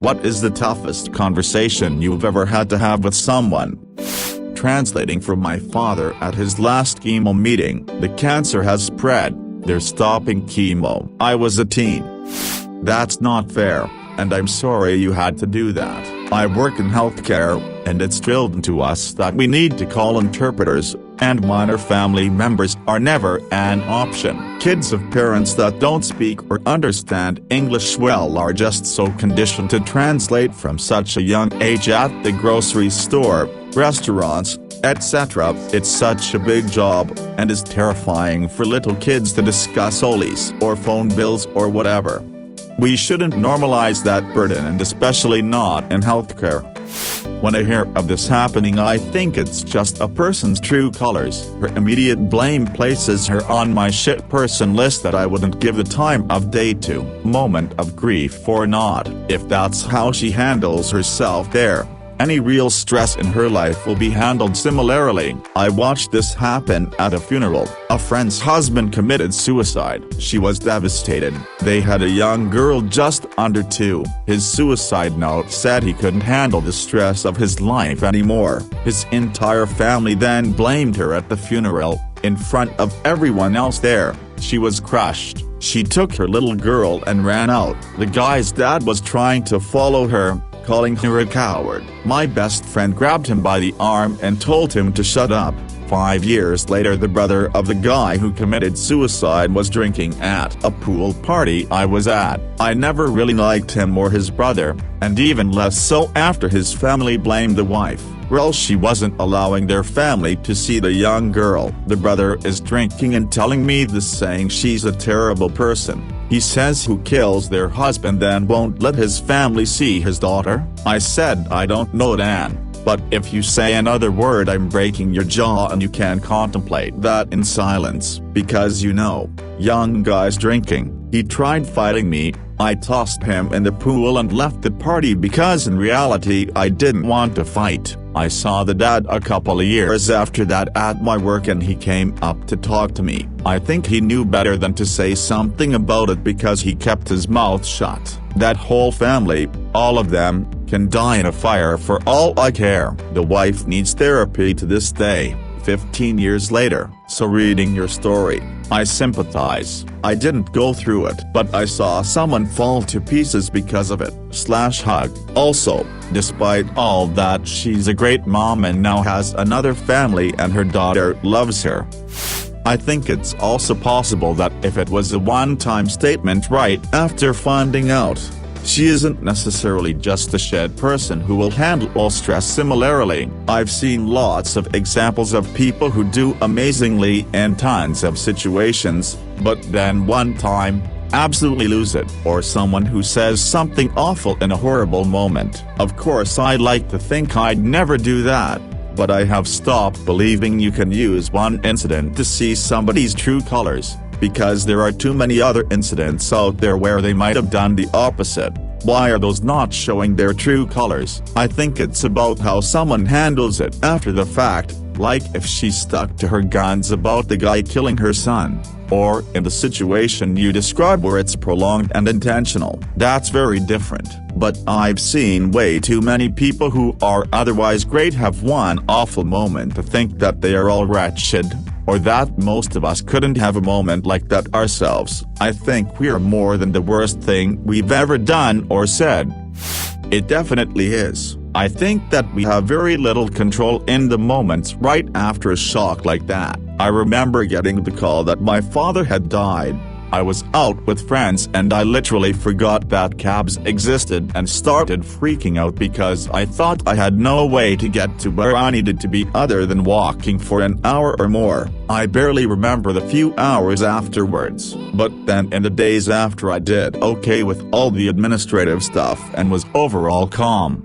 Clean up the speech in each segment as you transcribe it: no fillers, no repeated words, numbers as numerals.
What is the toughest conversation you've ever had to have with someone? Translating from my father at his last chemo meeting, the cancer has spread, they're stopping chemo. I was a teen. That's not fair, and I'm sorry you had to do that. I work in healthcare, and it's drilled into us that we need to call interpreters, and minor family members are never an option. Kids of parents that don't speak or understand English well are just so conditioned to translate from such a young age at the grocery store, restaurants, etc. It's such a big job, and is terrifying for little kids to discuss OLIs or phone bills or whatever. We shouldn't normalize that burden, and especially not in healthcare. When I hear of this happening, I think it's just a person's true colors. Her immediate blame places her on my shit person list that I wouldn't give the time of day to. Moment of grief or not, if that's how she handles herself there, any real stress in her life will be handled similarly. I watched this happen at a funeral. A friend's husband committed suicide. She was devastated. They had a young girl just under 2. His suicide note said he couldn't handle the stress of his life anymore. His entire family then blamed her at the funeral, in front of everyone else there. She was crushed. She took her little girl and ran out. The guy's dad was trying to follow her, calling her a coward. My best friend grabbed him by the arm and told him to shut up. 5 years later, the brother of the guy who committed suicide was drinking at a pool party I was at. I never really liked him or his brother, and even less so after his family blamed the wife. Well, she wasn't allowing their family to see the young girl. The brother is drinking and telling me this, saying she's a terrible person. He says who kills their husband then won't let his family see his daughter? I said I don't know, Dan, but if you say another word I'm breaking your jaw, and you can contemplate that in silence. Because young guys drinking. He tried fighting me. I tossed him in the pool and left the party because in reality I didn't want to fight. I saw the dad a couple of years after that at my work, and he came up to talk to me. I think he knew better than to say something about it because he kept his mouth shut. That whole family, all of them, can die in a fire for all I care. The wife needs therapy to this day, 15 years later. So reading your story, I sympathize. I didn't go through it, but I saw someone fall to pieces because of it. /hug. Also, despite all that, she's a great mom and now has another family, and her daughter loves her. I think it's also possible that if it was a one-time statement right after finding out, she isn't necessarily just a shit person who will handle all stress similarly. I've seen lots of examples of people who do amazingly in tons of situations, but then one time, absolutely lose it. Or someone who says something awful in a horrible moment. Of course, I'd like to think I'd never do that, but I have stopped believing you can use one incident to see somebody's true colors, because there are too many other incidents out there where they might have done the opposite. Why are those not showing their true colors? I think it's about how someone handles it after the fact, like if she stuck to her guns about the guy killing her son, or in the situation you describe where it's prolonged and intentional. That's very different. But I've seen way too many people who are otherwise great have one awful moment to think that they are all wretched, or that most of us couldn't have a moment like that ourselves. I think we're more than the worst thing we've ever done or said. It definitely is. I think that we have very little control in the moments right after a shock like that. I remember getting the call that my father had died. I was out with friends and I literally forgot that cabs existed and started freaking out because I thought I had no way to get to where I needed to be other than walking for an hour or more. I barely remember the few hours afterwards, but then in the days after I did okay with all the administrative stuff and was overall calm.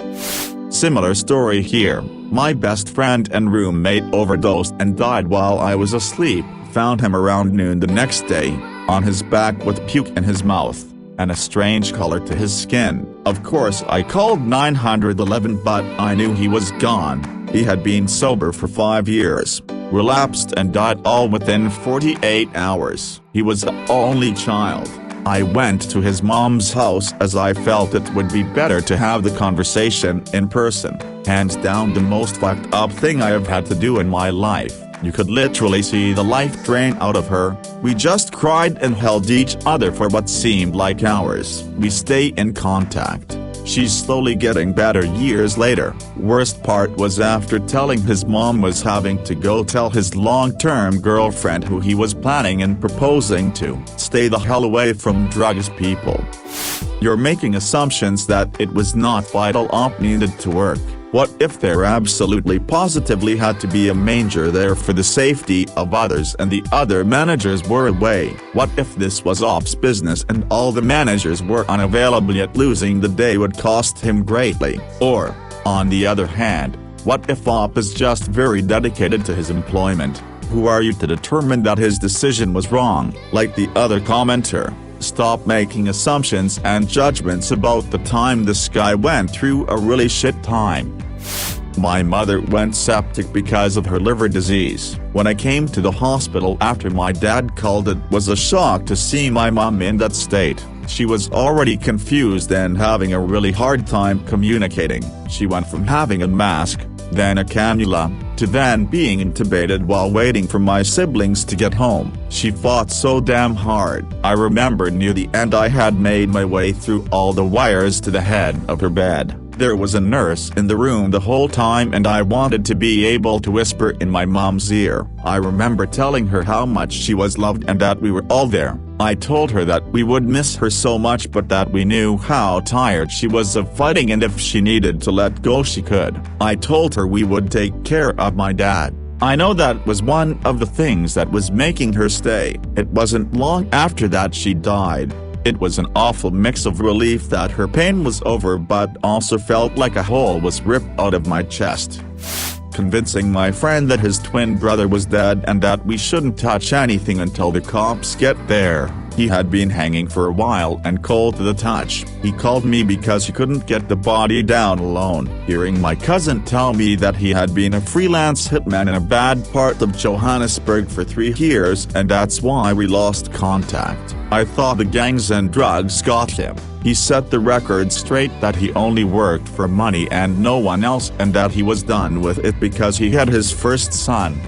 Similar story here. My best friend and roommate overdosed and died while I was asleep. Found him around noon the next day, on his back with puke in his mouth, and a strange color to his skin. Of course I called 911, but I knew he was gone. He had been sober for 5 years, relapsed and died all within 48 hours. He was the only child. I went to his mom's house as I felt it would be better to have the conversation in person. Hands down the most fucked up thing I have had to do in my life. You could literally see the life drain out of her. We just cried and held each other for what seemed like hours. We stay in contact. She's slowly getting better years later. Worst part was after telling his mom was having to go tell his long-term girlfriend who he was planning and proposing to, stay the hell away from drugs people. You're making assumptions that it was not vital op needed to work. What if there absolutely positively had to be a manager there for the safety of others and the other managers were away? What if this was op's business and all the managers were unavailable, yet losing the day would cost him greatly? Or, on the other hand, what if op is just very dedicated to his employment? Who are you to determine that his decision was wrong? Like the other commenter, stop making assumptions and judgments about the time this guy went through a really shit time. My mother went septic because of her liver disease. When I came to the hospital after my dad called, it was a shock to see my mom in that state. She was already confused and having a really hard time communicating. She went from having a mask, then a cannula, to then being intubated while waiting for my siblings to get home. She fought so damn hard. I remember near the end I had made my way through all the wires to the head of her bed. There was a nurse in the room the whole time and I wanted to be able to whisper in my mom's ear. I remember telling her how much she was loved and that we were all there. I told her that we would miss her so much but that we knew how tired she was of fighting and if she needed to let go she could. I told her we would take care of my dad. I know that was one of the things that was making her stay. It wasn't long after that she died. It was an awful mix of relief that her pain was over but also felt like a hole was ripped out of my chest. Convincing my friend that his twin brother was dead and that we shouldn't touch anything until the cops get there. He had been hanging for a while and cold to the touch. He called me because he couldn't get the body down alone. Hearing my cousin tell me that he had been a freelance hitman in a bad part of Johannesburg for 3 years and that's why we lost contact. I thought the gangs and drugs got him. He set the record straight that he only worked for money and no one else and that he was done with it because he had his first son.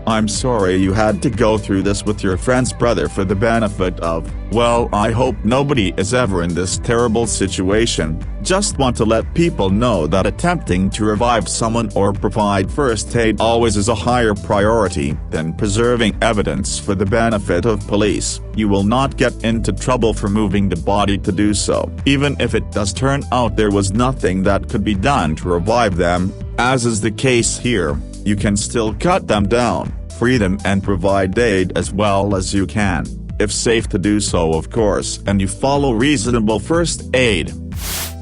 I'm sorry you had to go through this with your friend's brother. For the benefit of, well, I hope nobody is ever in this terrible situation. Just want to let people know that attempting to revive someone or provide first aid always is a higher priority than preserving evidence for the benefit of police. You will not get into trouble for moving the body to do so. Even if it does turn out there was nothing that could be done to revive them, as is the case here, you can still cut them down, free them and provide aid as well as you can, if safe to do so of course, and you follow reasonable first aid.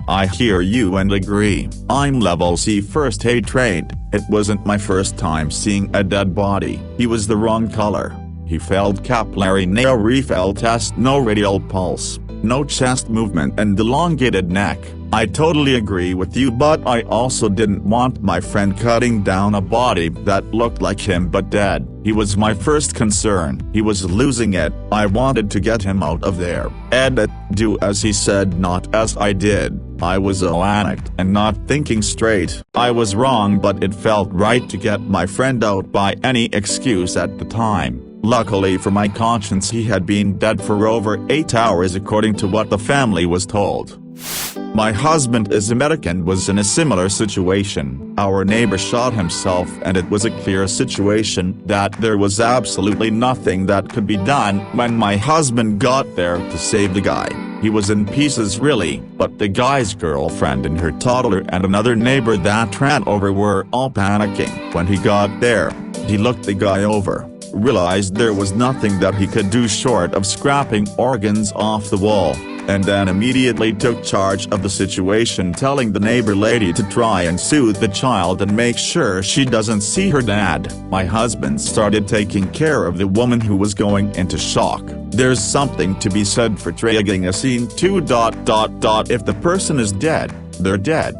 I hear you and agree. I'm level C first aid trained. It wasn't my first time seeing a dead body. He was the wrong color. He failed capillary nail refill test, no radial pulse, no chest movement and elongated neck. I totally agree with you, but I also didn't want my friend cutting down a body that looked like him but dead. He was my first concern. He was losing it. I wanted to get him out of there. Edit, do as he said not as I did. I was a addict and not thinking straight. I was wrong but it felt right to get my friend out by any excuse at the time. Luckily for my conscience he had been dead for over 8 hours according to what the family was told. My husband is a medic and was in a similar situation. Our neighbor shot himself and it was a clear situation that there was absolutely nothing that could be done when my husband got there to save the guy. He was in pieces really, but the guy's girlfriend and her toddler and another neighbor that ran over were all panicking. When he got there, he looked the guy over, realized there was nothing that he could do short of scrapping organs off the wall, and then immediately took charge of the situation, telling the neighbor lady to try and soothe the child and make sure she doesn't see her dad. My husband started taking care of the woman who was going into shock. There's something to be said for dragging a scene too. If the person is dead, they're dead.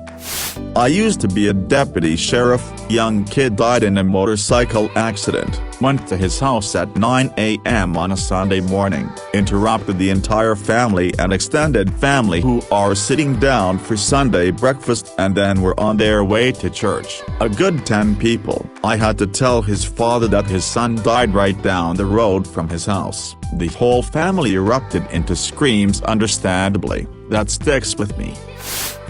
I used to be a deputy sheriff. Young kid died in a motorcycle accident. Went to his house at 9 a.m. on a Sunday morning. Interrupted the entire family and extended family who are sitting down for Sunday breakfast and then were on their way to church. A good 10 people. I had to tell his father that his son died right down the road from his house. The whole family erupted into screams, understandably. That sticks with me.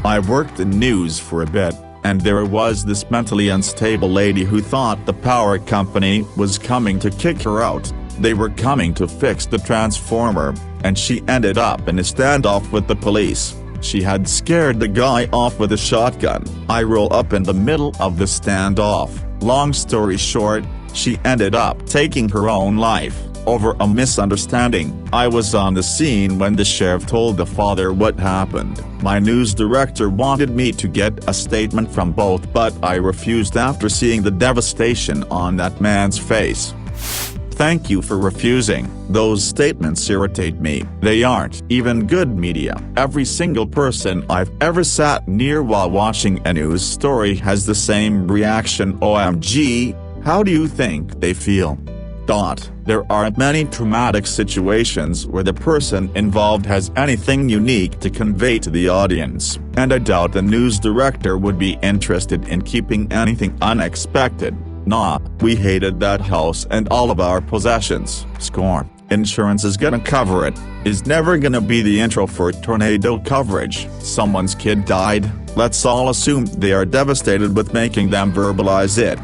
I worked in news for a bit, and there was this mentally unstable lady who thought the power company was coming to kick her out. They were coming to fix the transformer, and she ended up in a standoff with the police. She had scared the guy off with a shotgun. I roll up in the middle of the standoff. Long story short, she ended up taking her own life over a misunderstanding. I was on the scene when the sheriff told the father what happened. My news director wanted me to get a statement from both, but I refused after seeing the devastation on that man's face. Thank you for refusing. Those statements irritate me. They aren't even good media. Every single person I've ever sat near while watching a news story has the same reaction. OMG, how do you think they feel? There aren't many traumatic situations where the person involved has anything unique to convey to the audience, and I doubt the news director would be interested in keeping anything unexpected. Nah, we hated that house and all of our possessions. Scorn. Insurance is gonna cover it. Is never gonna be the intro for tornado coverage. Someone's kid died. Let's all assume they are devastated with making them verbalize it.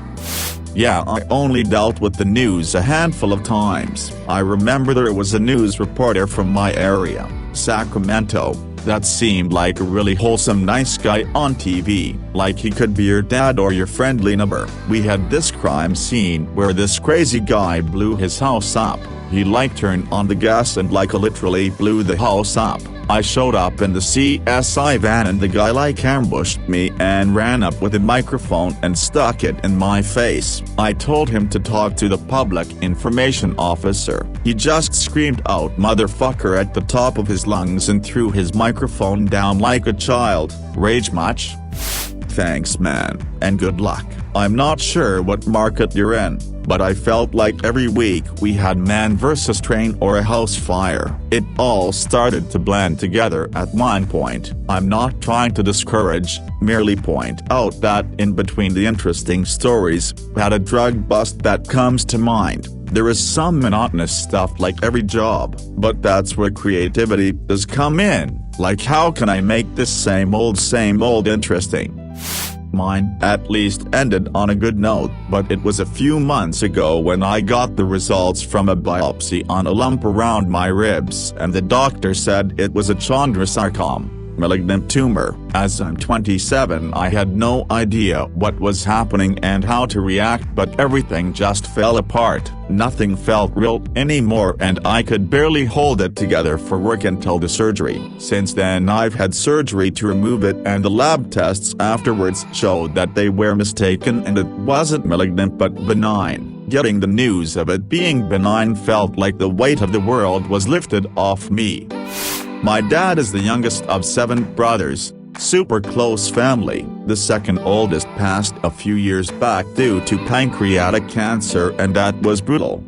Yeah, I only dealt with the news a handful of times. I remember there was a news reporter from my area, Sacramento, that seemed like a really wholesome nice guy on TV, like he could be your dad or your friendly neighbor. We had this crime scene where this crazy guy blew his house up. He turned on the gas and literally blew the house up. I showed up in the CSI van and the guy ambushed me and ran up with a microphone and stuck it in my face. I told him to talk to the public information officer. He just screamed out "motherfucker" at the top of his lungs and threw his microphone down like a child. Rage much? Thanks man, and good luck. I'm not sure what market you're in, but I felt like every week we had man versus train or a house fire. It all started to blend together at one point. I'm not trying to discourage, merely point out that in between the interesting stories, had a drug bust that comes to mind. There is some monotonous stuff like every job, but that's where creativity does come in. Like, how can I make this same old interesting? Mine, at least, ended on a good note, but it was a few months ago when I got the results from a biopsy on a lump around my ribs, and the doctor said it was a chondrosarcoma, malignant tumor. As I'm 27, I had no idea what was happening and how to react, but everything just fell apart. Nothing felt real anymore and I could barely hold it together for work until the surgery. Since then I've had surgery to remove it and the lab tests afterwards showed that they were mistaken and it wasn't malignant but benign. Getting the news of it being benign felt like the weight of the world was lifted off me. My dad is the youngest of 7 brothers, super close family. The second oldest passed a few years back due to pancreatic cancer and that was brutal.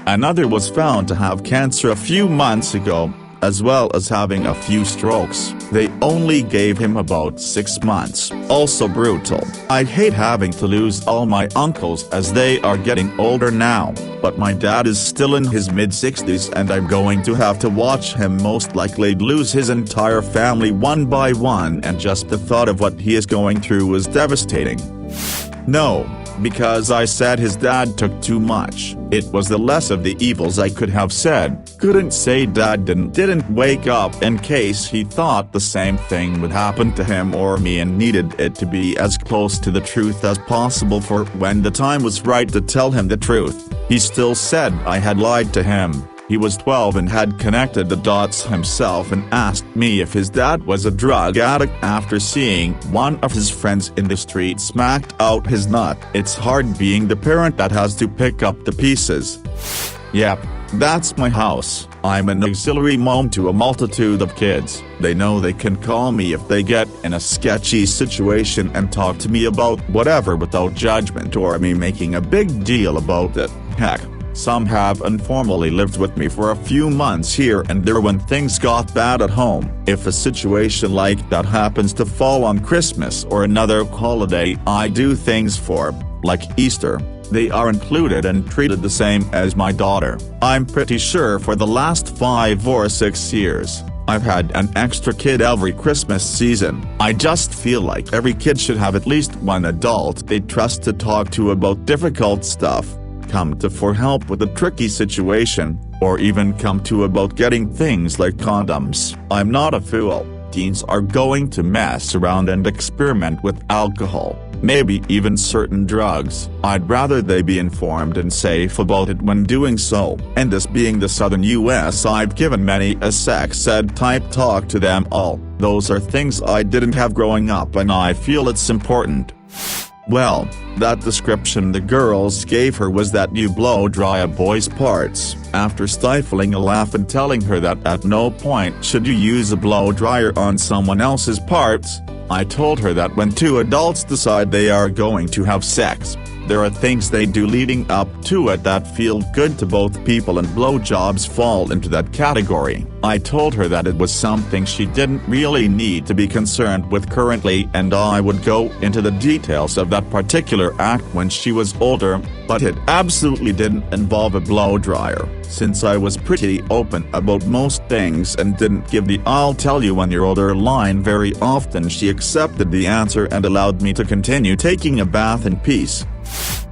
Another was found to have cancer a few months ago, as well as having a few strokes. They only gave him about 6 months. Also brutal. I hate having to lose all my uncles as they are getting older now, but my dad is still in his mid-60s and I'm going to have to watch him most likely lose his entire family one by one, and just the thought of what he is going through was devastating. No, because I said his dad took too much. It was the less of the evils I could have said. Couldn't say dad didn't wake up in case he thought the same thing would happen to him or me, and needed it to be as close to the truth as possible for when the time was right to tell him the truth. He still said I had lied to him. He was 12 and had connected the dots himself and asked me if his dad was a drug addict after seeing one of his friends in the street smacked out his nut. It's hard being the parent that has to pick up the pieces. Yep, that's my house. I'm an auxiliary mom to a multitude of kids. They know they can call me if they get in a sketchy situation and talk to me about whatever without judgment or me making a big deal about it. Heck, some have informally lived with me for a few months here and there when things got bad at home. If a situation like that happens to fall on Christmas or another holiday I do things for, like Easter, they are included and treated the same as my daughter. I'm pretty sure for the last 5 or 6 years, I've had an extra kid every Christmas season. I just feel like every kid should have at least one adult they trust to talk to about difficult stuff, come to for help with a tricky situation, or even come to about getting things like condoms. I'm not a fool. Teens are going to mess around and experiment with alcohol, maybe even certain drugs. I'd rather they be informed and safe about it when doing so. And this being the southern US, I've given many a sex ed type talk to them all. Those are things I didn't have growing up and I feel it's important. Well, that description the girls gave her was that you blow dry a boy's parts. After stifling a laugh and telling her that at no point should you use a blow dryer on someone else's parts, I told her that when two adults decide they are going to have sex, there are things they do leading up to it that feel good to both people and blowjobs fall into that category. I told her that it was something she didn't really need to be concerned with currently and I would go into the details of that particular act when she was older, but it absolutely didn't involve a blow dryer. Since I was pretty open about most things and didn't give the "I'll tell you when you're older" line very often, she accepted the answer and allowed me to continue taking a bath in peace.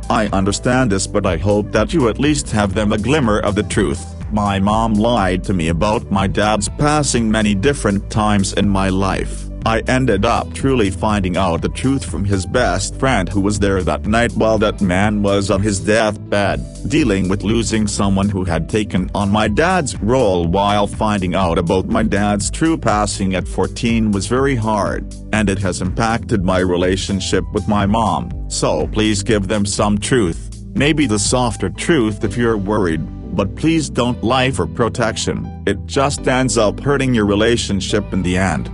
I understand this, but I hope that you at least have them a glimmer of the truth. My mom lied to me about my dad's passing many different times in my life. I ended up truly finding out the truth from his best friend who was there that night while that man was on his deathbed. Dealing with losing someone who had taken on my dad's role while finding out about my dad's true passing at 14 was very hard, and it has impacted my relationship with my mom. So please give them some truth, maybe the softer truth if you're worried, but please don't lie for protection. It just ends up hurting your relationship in the end.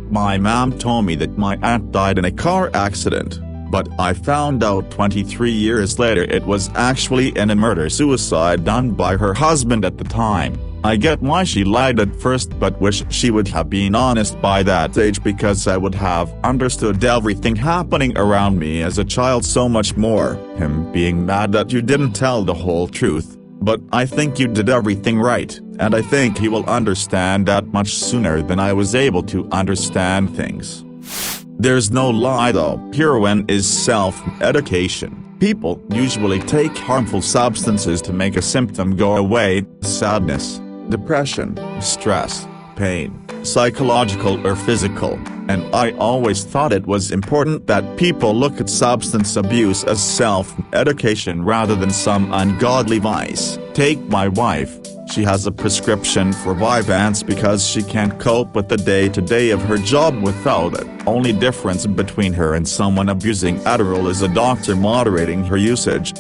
My mom told me that my aunt died in a car accident, but I found out 23 years later it was actually in a murder-suicide done by her husband at the time. I get why she lied at first, but wish she would have been honest by that age because I would have understood everything happening around me as a child so much more. Him being mad that you didn't tell the whole truth. But I think you did everything right, and I think he will understand that much sooner than I was able to understand things. There's no lie though, heroin is self-medication. People usually take harmful substances to make a symptom go away: sadness, depression, stress, pain, psychological or physical, and I always thought it was important that people look at substance abuse as self-medication rather than some ungodly vice. Take my wife. She has a prescription for Vyvanse because she can't cope with the day-to-day of her job without it. Only difference between her and someone abusing Adderall is a doctor moderating her usage.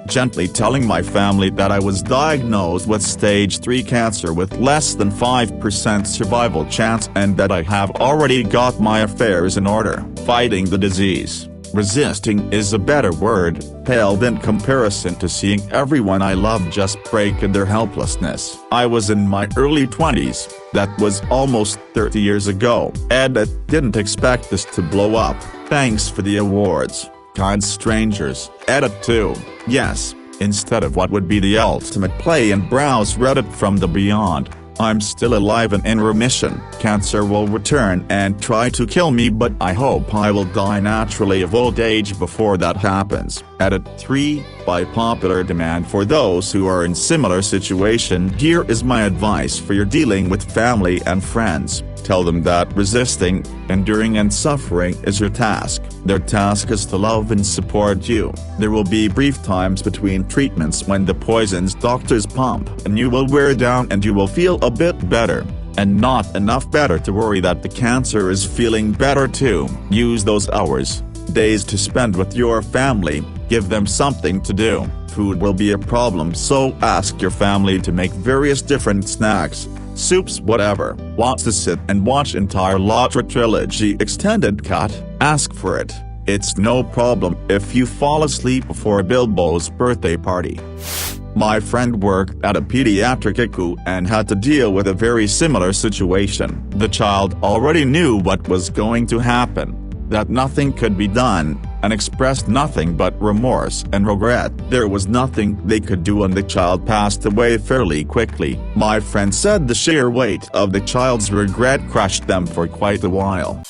Gently telling my family that I was diagnosed with stage 3 cancer with less than 5% survival chance and that I have already got my affairs in order. Fighting the disease. Resisting is a better word, paled in comparison to seeing everyone I love just break in their helplessness. I was in my early 20s, that was almost 30 years ago. Edit, didn't expect this to blow up. Thanks for the awards, kind strangers. Edit 2, yes, instead of what would be the ultimate play and browse Reddit from the beyond. I'm still alive and in remission. Cancer will return and try to kill me, but I hope I will die naturally of old age before that happens. Edit 3, by popular demand for those who are in similar situation, here is my advice for your dealing with family and friends. Tell them that resisting, enduring and suffering is your task. Their task is to love and support you. There will be brief times between treatments when the poisons doctors pump and you will wear down and you will feel a bit better. And not enough better to worry that the cancer is feeling better too. Use those hours, days to spend with your family, Give them something to do. Food will be a problem, so ask your family to make various different snacks, soups, whatever. Want to sit and watch entire Lotra trilogy extended cut? Ask for it. It's no problem if you fall asleep before Bilbo's birthday party. My friend worked at a pediatric ICU and had to deal with a very similar situation. The child already knew what was going to happen, that nothing could be done, and expressed nothing but remorse and regret. There was nothing they could do and the child passed away fairly quickly. My friend said the sheer weight of the child's regret crushed them for quite a while.